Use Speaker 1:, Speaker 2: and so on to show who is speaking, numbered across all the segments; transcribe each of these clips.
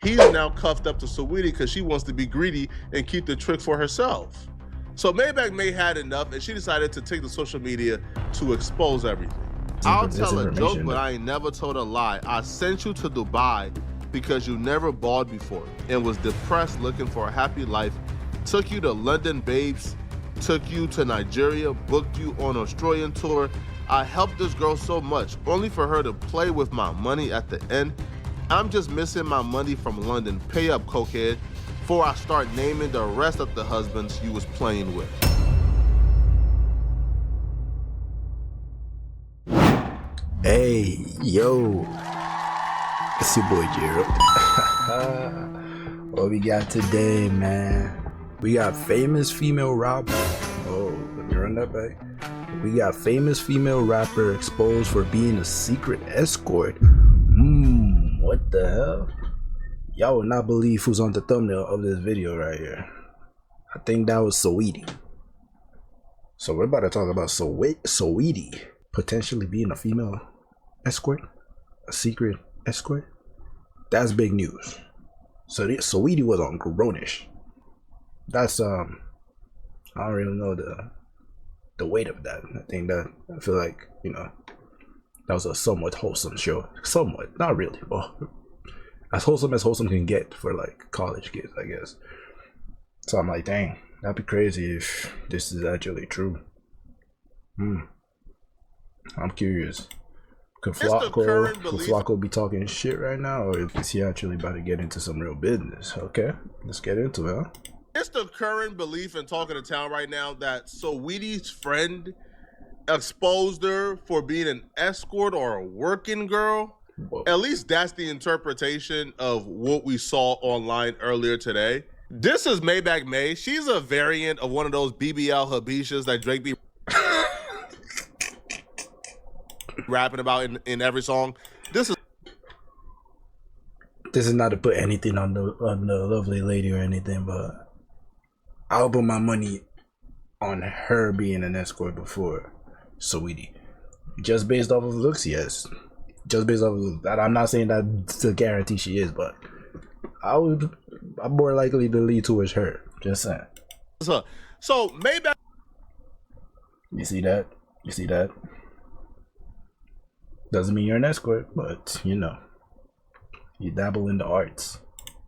Speaker 1: He's now cuffed up to Saweetie because she wants to be greedy and keep the trick for herself. So Maybach May had enough, and she decided to take to social media to expose everything. I'll tell a joke, but I ain't never told a lie. I sent you to Dubai because you never balled before and was depressed looking for a happy life. Took you to London Babes, took you to Nigeria, booked you on an Australian tour. I helped this girl so much, only for her to play with my money at the end. I'm just missing my money from London. Pay up, cokehead, before I start naming the rest of the husbands you was playing with.
Speaker 2: Hey, yo, it's your boy Gerald. What we got today, man? We got famous female rapper. Oh, let me run that back. We got famous female rapper exposed for being a secret escort. What the hell? Y'all would not believe who's on the thumbnail of this video right here. I think that was Saweetie. So we're about to talk about Saweetie potentially being a female escort, a secret escort. That's big news. So Saweetie was on Grownish. That's I don't really know the weight of that. I feel like, you know, that was a somewhat wholesome show. Somewhat, not really. Well, as wholesome can get for like college kids, I guess. So I'm like, dang, that'd be crazy if this is actually true. I'm curious. Could Flacco be talking shit right now, or is he actually about to get into some real business? Okay, let's get into it, huh?
Speaker 1: It's the current belief in talking to town right now that Saweetie's friend exposed her for being an escort or a working girl. Whoa. At least that's the interpretation of what we saw online earlier today. This is Maybach May. She's a variant of one of those BBL Habishas that Drake be rapping about in every song. This
Speaker 2: is not to put anything on the lovely lady or anything, but I'll put my money on her being an escort before Saweetie. Just based off of looks, yes. Just based off of looks. I'm not saying that's a guarantee she is, but I'm more likely to lead towards her. Just saying.
Speaker 1: So Maybach.
Speaker 2: You see that? You see that? Doesn't mean you're an escort, but you know, you dabble in the arts.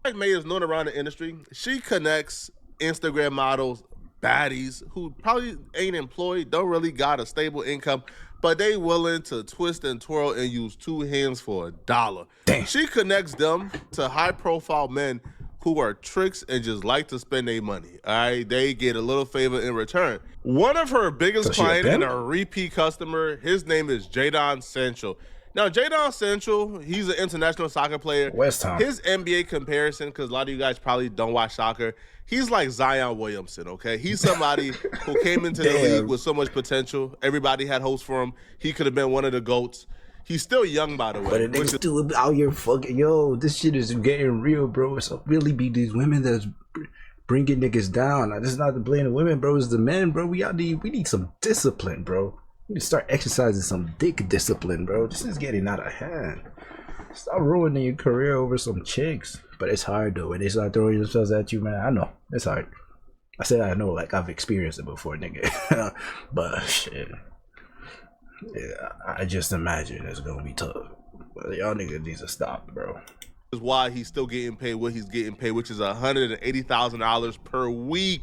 Speaker 1: Maybach May is known around the industry. She connects Instagram models, baddies who probably ain't employed, don't really got a stable income, but they willing to twist and twirl and use two hands for $1. Damn. She connects them to high-profile men who are tricks and just like to spend their money. All right, they get a little favor in return. One of her biggest clients and a repeat customer, his name is Jadon Sancho. Now, Jadon Sancho, he's an international soccer player.
Speaker 2: West Ham.
Speaker 1: His NBA comparison, because a lot of you guys probably don't watch soccer, he's like Zion Williamson, okay? He's somebody who came into the league with so much potential. Everybody had hopes for him. He could have been one of the GOATs. He's still young, by the way.
Speaker 2: But niggas still out here fucking, yo, this shit is getting real, bro. It's really be these women that's bringing niggas down. This is not the blame of women, bro. It's the men, bro. We need some discipline, bro. We need to start exercising some dick discipline, bro. This is getting out of hand. Stop ruining your career over some chicks. But it's hard, though. When they start throwing themselves at you, man, I know. It's hard. I say I know, like I've experienced it before, nigga. But shit. Yeah, I just imagine it's gonna be tough. But y'all niggas need to stop, bro.
Speaker 1: Is why he's still getting paid what he's getting paid, which is $180,000 per week.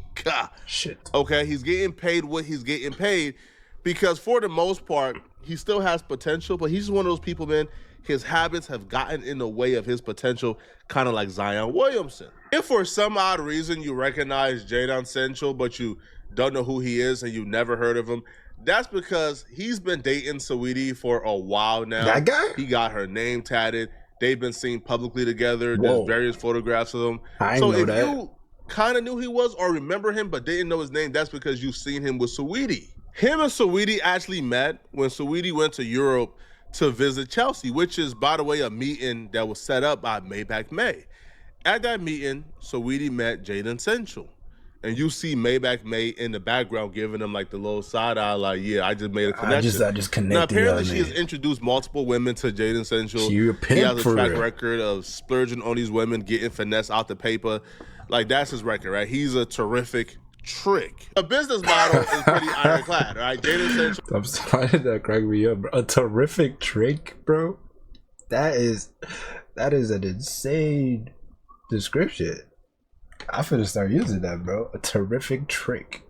Speaker 2: Shit.
Speaker 1: Okay, he's getting paid what he's getting paid because for the most part, he still has potential, but he's one of those people, man, his habits have gotten in the way of his potential, kind of like Zion Williamson. If for some odd reason you recognize Jadon Sancho, but you don't know who he is and you never heard of him, that's because he's been dating Saweetie for a while now.
Speaker 2: That guy?
Speaker 1: He got her name tatted. They've been seen publicly together. Whoa. There's various photographs of them.
Speaker 2: So if
Speaker 1: you kind of knew he was or remember him but didn't know his name, that's because you've seen him with Saweetie. Him and Saweetie actually met when Saweetie went to Europe to visit Chelsea, which is, by the way, a meeting that was set up by Maybach May. At that meeting, Saweetie met Jadon Sancho. and you see Maybach May in the background giving them like the little side eye, like, yeah, I just made a connection.
Speaker 2: I just connected.
Speaker 1: Now apparently she has introduced multiple women to Jaden Central.
Speaker 2: She a pimp.
Speaker 1: He has a track record of splurging on these women, getting finesse out the paper. Like, that's his record, right? He's a terrific trick. A business model is pretty ironclad, right? Jaden Central.
Speaker 2: I'm sorry, that crack me up, bro. A terrific trick, bro. That is an insane description. I'm finna start using that, bro. A terrific trick.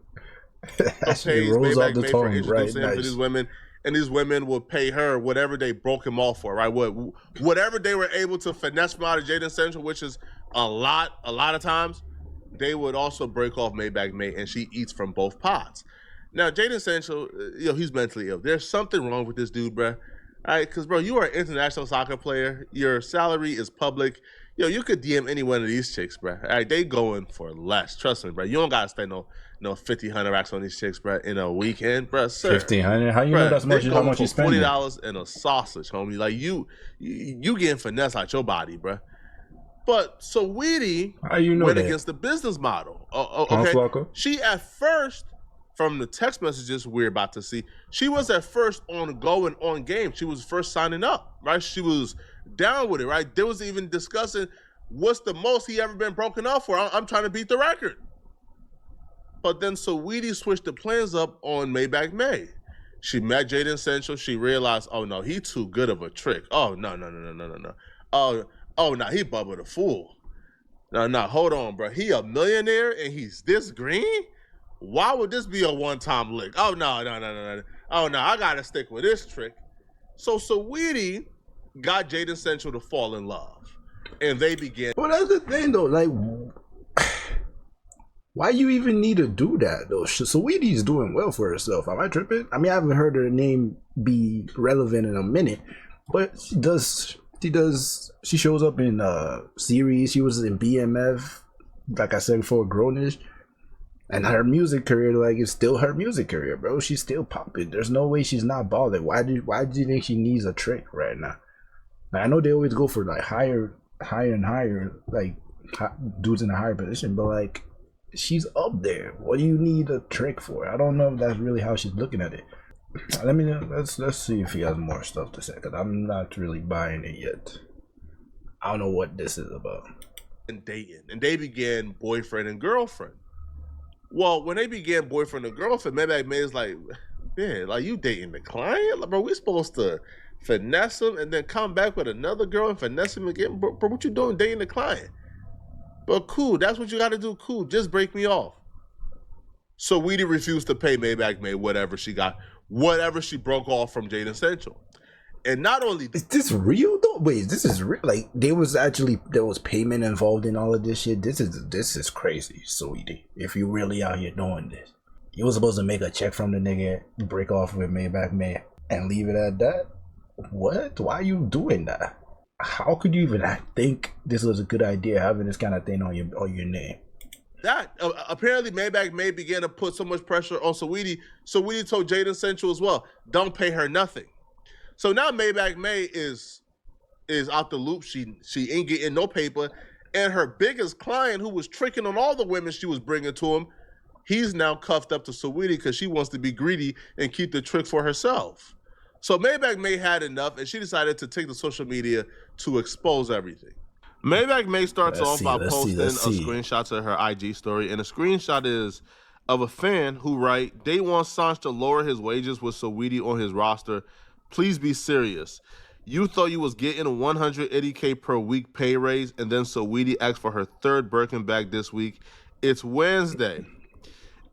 Speaker 1: It rolls off the tongue, right? Nice. For these women, and these women will pay her whatever they broke him off for, right? Whatever they were able to finesse from out of Jaden Central, which is a lot of times, they would also break off Maybach May, and she eats from both pots. Now, Jaden Central, he's mentally ill. There's something wrong with this dude, bro. All right, because, bro, you are an international soccer player. Your salary is public. You could DM any one of these chicks, bro. All right, they going for less. Trust me, bro. You don't got to spend no 1,500 racks on these chicks, bro, in a weekend, bro. Sir,
Speaker 2: 1,500? How you know that's much? How much you spend?
Speaker 1: $40 and a sausage, homie. Like, you getting finesse out your body, bro. But Saweetie went against the business model. Okay, she at first, from the text messages we're about to see, she was at first on go and on game. She was first signing up, right? She was down with it, right? There was even discussing what's the most he ever been broken off for. I'm trying to beat the record. But then Saweetie switched the plans up on Maybach May. She met Jaden Central. She realized, oh no, he too good of a trick. Oh no. Oh no, he Bubba the Fool. No, hold on, bro. He a millionaire and he's this green? Why would this be a one-time lick? Oh, no. Oh, no, I got to stick with this trick. So Saweetie got Jaden Central to fall in love. And they began.
Speaker 2: Well, that's the thing, though. Like, why you even need to do that, though? Saweetie's doing well for herself. Am I tripping? I mean, I haven't heard her name be relevant in a minute. But she shows up in series. She was in BMF, like I said before, Grownish. And her music career, like, it's still her music career, bro. She's still popping. There's no way she's not balling. Why do you think she needs a trick right now? Like, I know they always go for like higher and higher, like dudes in a higher position, but like, she's up there. What do you need a trick for? I don't know if that's really how she's looking at it. Let's see if he has more stuff to say, because I'm not really buying it yet. I don't know what this is about.
Speaker 1: And dating, and they began boyfriend and girlfriend. Well, when they began boyfriend and girlfriend, Maybach May is like, man, like, you dating the client? Like, bro, we supposed to finesse him and then come back with another girl and finesse him again? Bro, what you doing dating the client? But cool, that's what you got to do. Cool, just break me off. So Saweetie refused to pay Maybach May whatever she broke off from Jaden Central. And not only
Speaker 2: is this real though? Wait, this is real. Like, there was payment involved in all of this shit. This is crazy, Saweetie. If you really out here doing this, you was supposed to make a check from the nigga, break off with Maybach May, and leave it at that. What? Why are you doing that? How could you even think this was a good idea, having this kind of thing on your name?
Speaker 1: That apparently Maybach May began to put so much pressure on Saweetie. Saweetie told Jaden Central as well, don't pay her nothing. So now Maybach May is out the loop. She ain't getting no paper. And her biggest client, who was tricking on all the women she was bringing to him, he's now cuffed up to Saweetie because she wants to be greedy and keep the trick for herself. So Maybach May had enough, and she decided to take to social media to expose everything. Maybach May starts off by posting a screenshot of her IG story, and the screenshot is of a fan who write, they want Sanj to lower his wages with Saweetie on his roster. Please be serious. You thought you was getting a $180K per week pay raise, and then Saweetie asked for her third Birkin bag this week. It's Wednesday.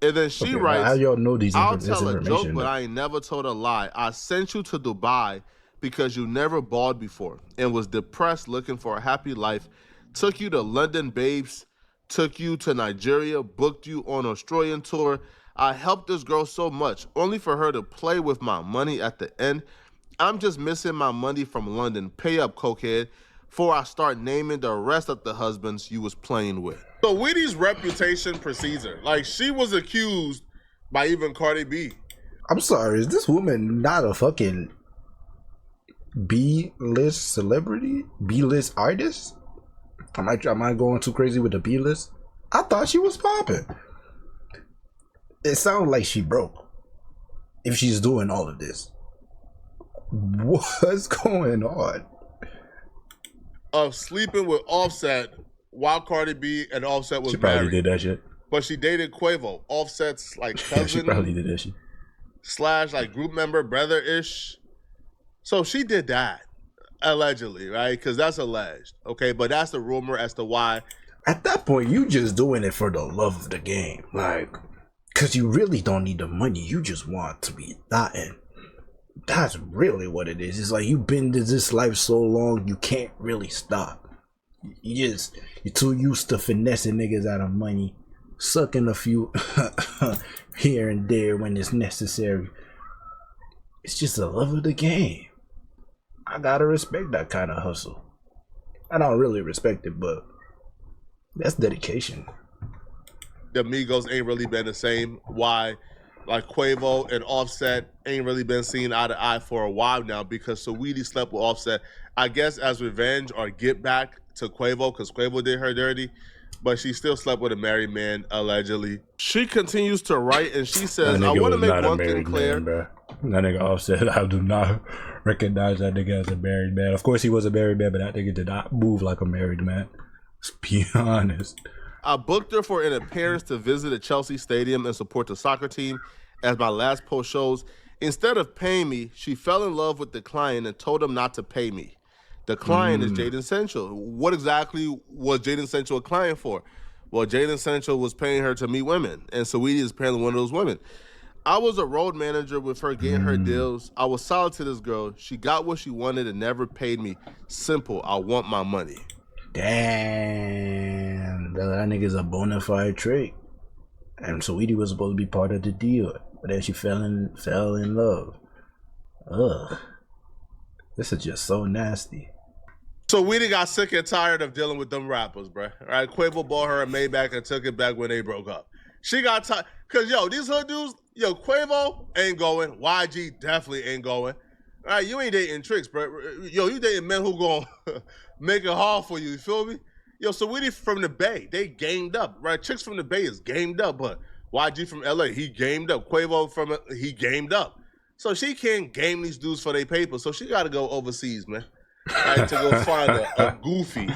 Speaker 1: And then she writes,
Speaker 2: how y'all know
Speaker 1: I'll tell a joke, but I ain't never told a lie. I sent you to Dubai because you never balled before and was depressed looking for a happy life. Took you to London Babes, took you to Nigeria, booked you on an Australian tour. I helped this girl so much, only for her to play with my money at the end. I'm just missing my money from London. Pay up, cokehead, before I start naming the rest of the husbands you was playing with. So Saweetie's reputation precedes her. Like, she was accused by even Cardi B.
Speaker 2: I'm sorry, is this woman not a fucking B-list celebrity? B-list artist? Am I going too crazy with the B-list? I thought she was popping. it sounds like she broke. If she's doing all of this, what's going on?
Speaker 1: Of sleeping with Offset while Cardi B and Offset was
Speaker 2: She probably
Speaker 1: married.
Speaker 2: did that shit.
Speaker 1: But she dated Quavo, Offset's like cousin.
Speaker 2: She probably did that shit.
Speaker 1: / like group member, brother-ish. So she did that, allegedly, right? Because that's alleged, okay? But that's the rumor as to why.
Speaker 2: At that point, you just doing it for the love of the game. Like, because you really don't need the money. You just want to be nothing. That's really what it is. It's like you've been to this life so long, you can't really stop. You're too used to finessing niggas out of money, sucking a few here and there when it's necessary. It's just the love of the game. I gotta respect that kind of hustle. I don't really respect it, but that's dedication.
Speaker 1: The Migos ain't really been the same. Why? Like Quavo and Offset ain't really been seen eye to eye for a while now because Saweetie slept with Offset, I guess as revenge or get back to Quavo because Quavo did her dirty, but she still slept with a married man, allegedly. She continues to write and she says, I want to make one thing clear.
Speaker 2: That nigga Offset, I do not recognize that nigga as a married man. Of course he was a married man, but that nigga did not move like a married man. Let's be honest.
Speaker 1: I booked her for an appearance to visit at Chelsea Stadium and support the soccer team. As my last post shows, instead of paying me, she fell in love with the client and told him not to pay me. The client is Jaden Central. What exactly was Jaden Central a client for? Well, Jaden Central was paying her to meet women, and Saweetie is apparently one of those women. I was a road manager with her getting her deals. I was solid to this girl. She got what she wanted and never paid me. Simple, I want my money.
Speaker 2: Damn, that nigga's a bona fide trick. And Saweetie was supposed to be part of the deal, but then she fell in love. Ugh, this is just so nasty.
Speaker 1: Saweetie got sick and tired of dealing with them rappers, bruh. All right, Quavo bought her a Maybach and took it back when they broke up. She got tired, cause these hood dudes, Quavo ain't going. YG definitely ain't going. All right, you ain't dating tricks, bro. You dating men who gonna make it hard for you. You feel me? Saweetie from the Bay, they gamed up, right? Chicks from the Bay is gamed up, but YG from LA, he gamed up. Quavo he gamed up. So she can't game these dudes for their paper. So she got to go overseas, man, right, to go find a goofy.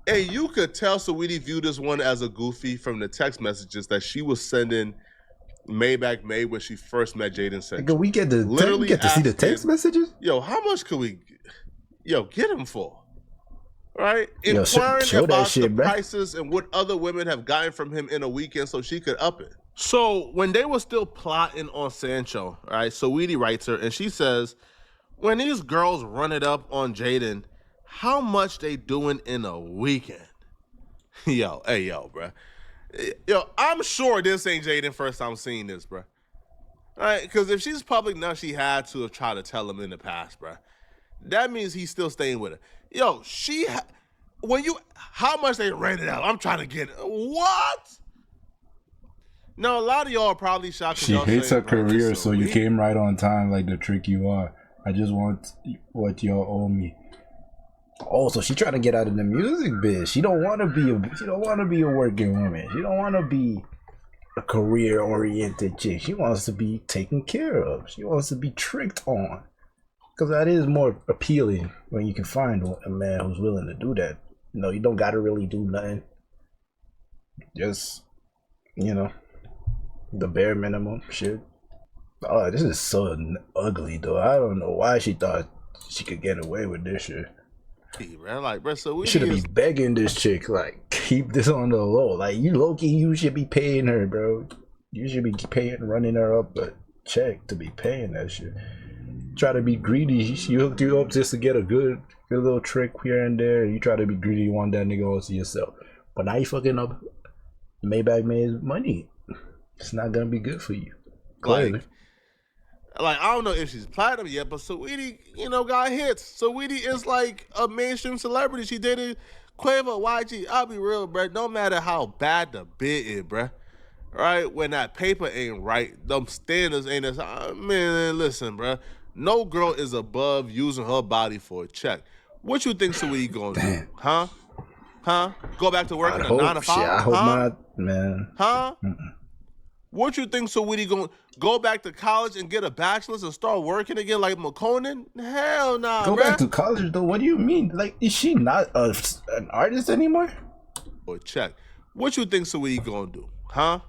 Speaker 1: And you could tell Saweetie viewed this one as a goofy from the text messages that she was sending Maybach May when she first met Jaden Central.
Speaker 2: We get to see the text messages?
Speaker 1: How much could we get him for? Right?
Speaker 2: Inquiring
Speaker 1: about
Speaker 2: that shit,
Speaker 1: the prices and what other women have gotten from him in a weekend so she could up it. So when they were still plotting on Sancho, right, Saweetie writes her and she says, when these girls run it up on Jaden, how much they doing in a weekend? Bro. I'm sure this ain't Jaden first time seeing this, bro. All right, because if she's public now, she had to have tried to tell him in the past, bro. That means he's still staying with her. How much they rented out? I'm trying to get it. What? No, a lot of y'all are probably shocked.
Speaker 2: She hates her career, so you came right on time like the trick you are. I just want what y'all owe me. Oh, so she trying to get out of the music biz. She don't want to be a working woman. She don't want to be a career-oriented chick. She wants to be taken care of. She wants to be tricked on. Because that is more appealing when you can find a man who's willing to do that. You don't got to really do nothing. Just, the bare minimum shit. Oh, this is so ugly, though. I don't know why she thought she could get away with this shit.
Speaker 1: Man, so we
Speaker 2: should be begging this chick, keep this on the low. You low-key, you should be paying her, bro. You should be running her up a check to be paying that shit. Try to be greedy. She hooked you up just to get a good little trick here and there. You try to be greedy, you want that nigga all to yourself. But now you fucking up Maybach May's money. It's not gonna be good for you. Clearly.
Speaker 1: I don't know if she's platinum yet, but Saweetie, got hits. Saweetie is like a mainstream celebrity. She dated Quavo, YG. I'll be real, bro. No matter how bad the bid is, bro. Right? When that paper ain't right, them standards ain't as... Man, listen, bro. No girl is above using her body for a check. What you think Saweetie gonna do? Huh? Go back to work at a 9 to 5?
Speaker 2: I hope not, man.
Speaker 1: Huh? What you think Saweetie gonna go back to college and get a bachelor's and start working again like McConan? Hell nah,
Speaker 2: Go
Speaker 1: bruh.
Speaker 2: back to college though. What do you mean? Like, is she not an artist anymore?
Speaker 1: Boy, check. What you think Saweetie gonna do? Huh?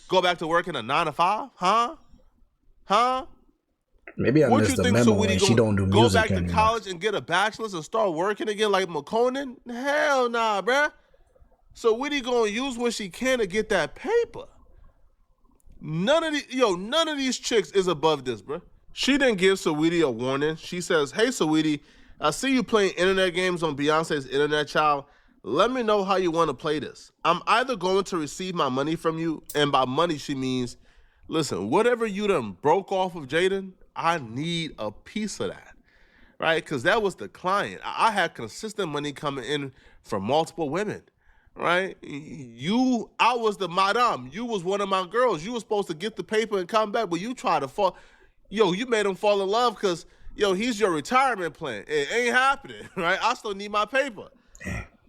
Speaker 1: Go back to working a 9 to 5? Huh?
Speaker 2: Maybe I
Speaker 1: What
Speaker 2: missed
Speaker 1: you
Speaker 2: the
Speaker 1: think
Speaker 2: memo
Speaker 1: Saweetie
Speaker 2: and she don't do
Speaker 1: go
Speaker 2: music
Speaker 1: back to
Speaker 2: anymore.
Speaker 1: college and get a bachelor's and start working again like McConan? Hell nah, bruh. Saweetie gonna use what she can to get that paper. None of these chicks is above this, bruh. She didn't give Saweetie a warning. She says, "Hey, Saweetie, I see you playing internet games on Beyonce's Internet Child. Let me know how you want to play this. I'm either going to receive my money from you," and by money she means, listen, whatever you done broke off of Jaden, I need a piece of that, right? Because that was the client. I had consistent money coming in from multiple women, right? I was the madam. You was one of my girls. You was supposed to get the paper and come back, but you tried to fall. You made him fall in love because, he's your retirement plan. It ain't happening, right? I still need my paper.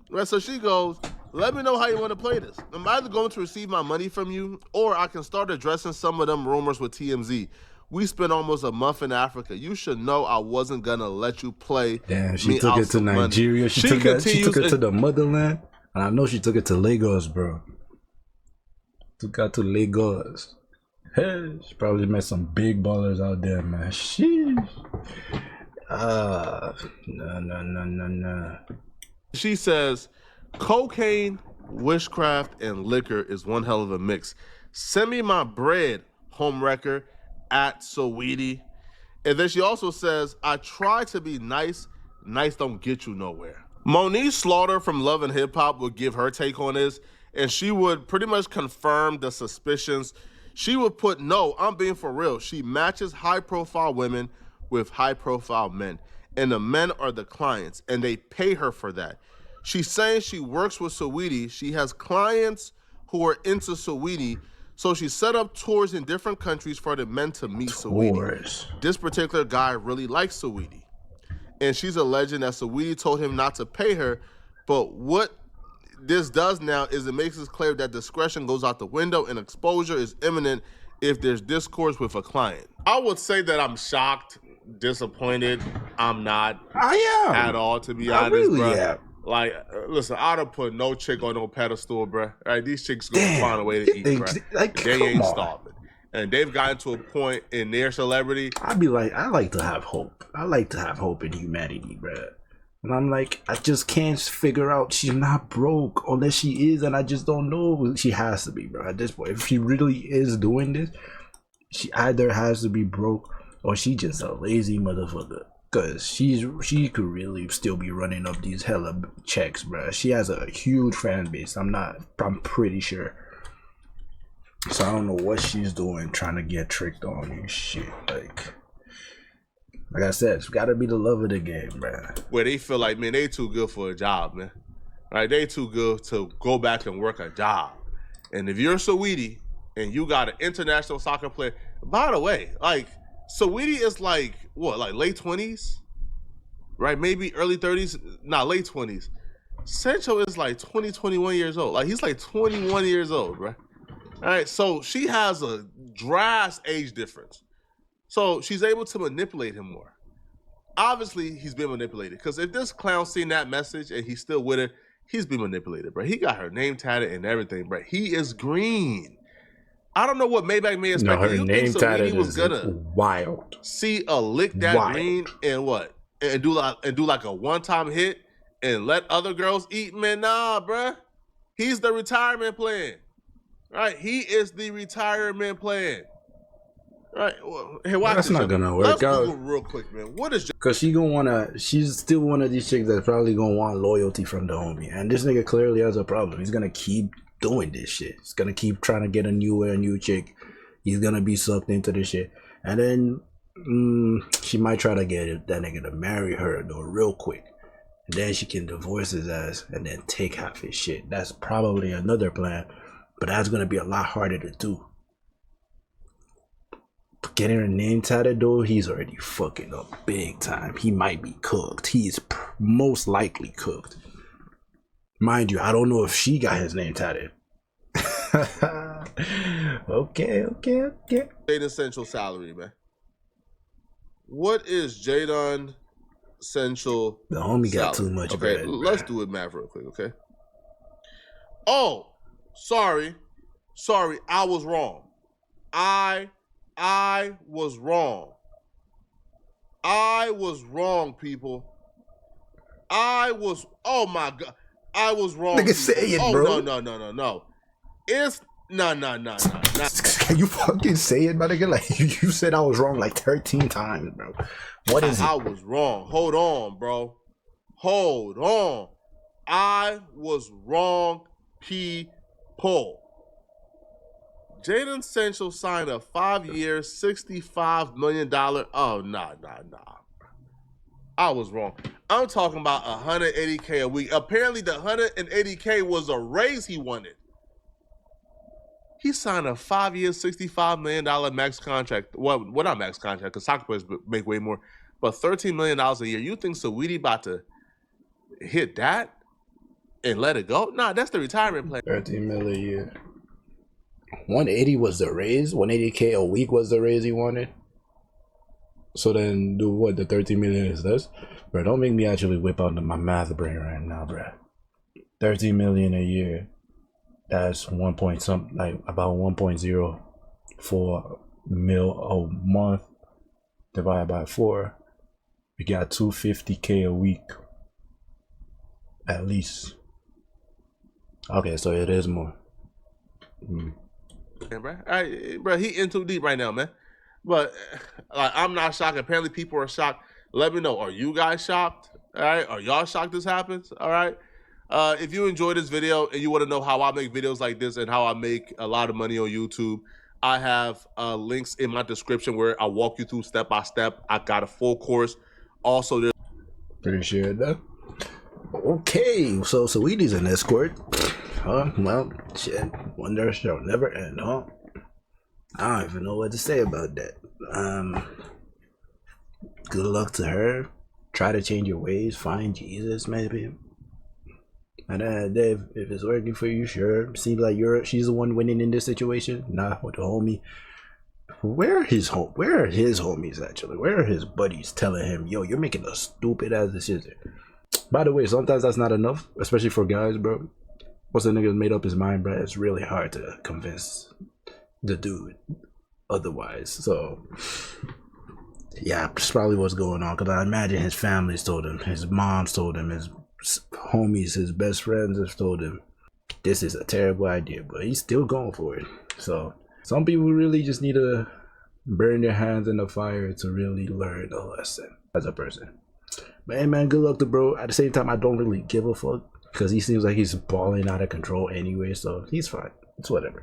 Speaker 1: Right, so she goes, let me know how you want to play this. I'm either going to receive my money from you, or I can start addressing some of them rumors with TMZ. We spent almost a month in Africa. You should know I wasn't going to let you play.
Speaker 2: Damn, she took it to Nigeria.
Speaker 1: Money.
Speaker 2: She took it to the motherland. And I know she took it to Lagos, bro. Took her to Lagos. Hey, she probably met some big ballers out there, man. Sheesh. No.
Speaker 1: She says, cocaine, witchcraft, and liquor is one hell of a mix. Send me my bread, homewrecker, at Saweetie. And then she also says, I try to be nice. Nice don't get you nowhere. Monique Slaughter from Love and Hip Hop would give her take on this, and she would pretty much confirm the suspicions. She would put, no, I'm being for real. She matches high-profile women with high-profile men, and the men are the clients, and they pay her for that. She's saying she works with Saweetie. She has clients who are into Saweetie, so she set up tours in different countries for the men to meet Saweetie. This particular guy really likes Saweetie. And she's alleging that Saweetie told him not to pay her, but what this does now is it makes it clear that discretion goes out the window and exposure is imminent if there's discourse with a client. I would say that I'm shocked, disappointed. I'm not at all, to be honest, really bro. Like, listen, I'd have put no chick on no pedestal, bro. Right? These chicks gonna find a way to eat, bro. They ain't starving. And they've gotten to a point in their celebrity.
Speaker 2: I'd be like, I like to have hope. I like to have hope in humanity, bro. And I'm like, I just can't figure out. She's not broke unless she is, and I just don't know. She has to be, bro. At this point, if she really is doing this, she either has to be broke or she just a lazy motherfucker. Cause she could really still be running up these hella checks, bro. She has a huge fan base. I'm pretty sure. So I don't know what she's doing, trying to get tricked on and shit. Like I said, it's gotta be the love of the game, man.
Speaker 1: Where they feel like, man, they too good for a job, man. Right? They too good to go back and work a job. And if you're Saweetie and you got an international soccer player, by the way, like Saweetie is like what, like late 20s, right? Maybe early 30s, late 20s. Sancho is like 20, 21 years old. Like he's like 21 years old, right? All right, so she has a drastic age difference. So she's able to manipulate him more. Obviously, he's been manipulated. Because if this clown seen that message and he's still with her, he's been manipulated, bro. He got her name tatted and everything, bro. He is green. I don't know what Maybach may expect.
Speaker 2: No, her name tatted was gonna wild.
Speaker 1: See a lick that green and what? And do like a one-time hit and let other girls eat? Man, nah, bro. He's the retirement plan. Right, he is the retirement plan. Right, well, hey, watch
Speaker 2: that's
Speaker 1: this,
Speaker 2: not gonna
Speaker 1: Let's
Speaker 2: work out.
Speaker 1: Google real quick, man. What is?
Speaker 2: Cause she's still one of these chicks that's probably gonna want loyalty from the homie, and this nigga clearly has a problem. He's gonna keep doing this shit. He's gonna keep trying to get a new chick. He's gonna be sucked into this shit, and then she might try to get that nigga to marry her though real quick. And then she can divorce his ass and then take half his shit. That's probably another plan. But that's gonna be a lot harder to do. Getting her name tatted though, he's already fucking up big time. He might be cooked. He's most likely cooked. Mind you, I don't know if she got his name tatted. Okay.
Speaker 1: Jaden Central salary, man. What is Jaden Central
Speaker 2: The homie
Speaker 1: salary?
Speaker 2: got too much
Speaker 1: Okay,
Speaker 2: bread,
Speaker 1: let's do it math real quick, okay? Oh, sorry, I was wrong. I was wrong. I was wrong, people. Oh my God. I was wrong.
Speaker 2: Nigga, say it,
Speaker 1: oh,
Speaker 2: bro.
Speaker 1: No. It's, no.
Speaker 2: Can you fucking say it, my nigga? Like, you said I was wrong like 13 times, bro. What is it?
Speaker 1: I was wrong. Hold on, bro. Hold on. I was wrong, people. Jaden Central signed a 5-year, $65 million. Oh, nah. I was wrong. I'm talking about $180K a week. Apparently, the $180K was a raise he wanted. He signed a 5-year, $65 million max contract. Well, not max contract, because soccer players make way more, but $13 million a year. You think Saweetie about to hit that and let it go? Nah, that's the retirement plan.
Speaker 2: 13 million a year. 180 was the raise. 180K a week was the raise he wanted. So then, do what? The 13 million is this, bro? Don't make me actually whip out my math brain right now, bro. 13 million a year. That's about 1.04 mil a month divided by 4. We got 250K a week, at least. Okay, so it is more.
Speaker 1: Yeah, bro, he in too deep right now, man. But like, I'm not shocked. Apparently, people are shocked. Let me know. Are you guys shocked? All right. Are y'all shocked this happens? All right. If you enjoyed this video and you want to know how I make videos like this and how I make a lot of money on YouTube, I have links in my description where I walk you through step by step. I got a full course. Also, there's
Speaker 2: Appreciate that. Okay, so Saweetie's an escort. Well, shit. Wonder shall never end, huh? I don't even know what to say about that. Good luck to her. Try to change your ways. Find Jesus, maybe. And Dave, if it's working for you, sure. Seems like she's the one winning in this situation. Nah, with the homie. Where are his homies actually? Where are his buddies telling him, yo, you're making a stupid ass decision? By the way, sometimes that's not enough, especially for guys, bro. Once the nigga's made up his mind, bro, it's really hard to convince the dude otherwise. So yeah, that's probably what's going on, because I imagine his family's told him, his mom's told him, his homies, his best friends have told him this is a terrible idea, but he's still going for it. So some people really just need to burn their hands in the fire to really learn a lesson as a person. But hey man, good luck to bro. At the same time, I don't really give a fuck, because he seems like he's balling out of control anyway, so he's fine. It's whatever.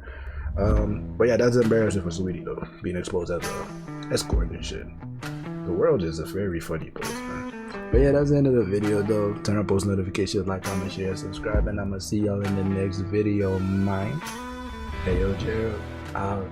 Speaker 2: But yeah, that's embarrassing for Saweetie though, being exposed as a escort and shit. The world is a very funny place, man. But yeah, that's the end of the video though. Turn on post notifications, like, comment, share, subscribe, and I'ma see y'all in the next video, man. Hey yo, Gerald, out.